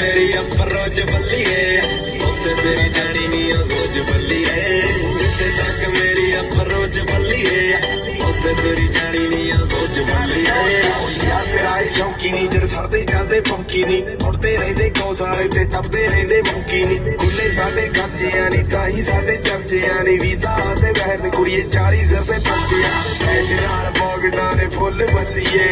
मेरी अप्रोच बल्लिए उत्ते तेरी जानी नहीं सोच बल्लिए जिथे तक मेरी अप्रोच बल्लिए उत्ते तेरी जानी नहीं सोच बल्लिए यार तेरा शौकी नहीं जड़ सड़ते जाते पंकी नहीं उड़ते रहते गौसारे ते टपते रहते मुंकी नहीं खुले साडे खर्चिया नहीं ताही साडे चर्चिया नहीं वीदा ते बहन कुड़िए 40 सिर ते पंचिया ऐसे नाल पॉकेटां ने फुल बल्लिए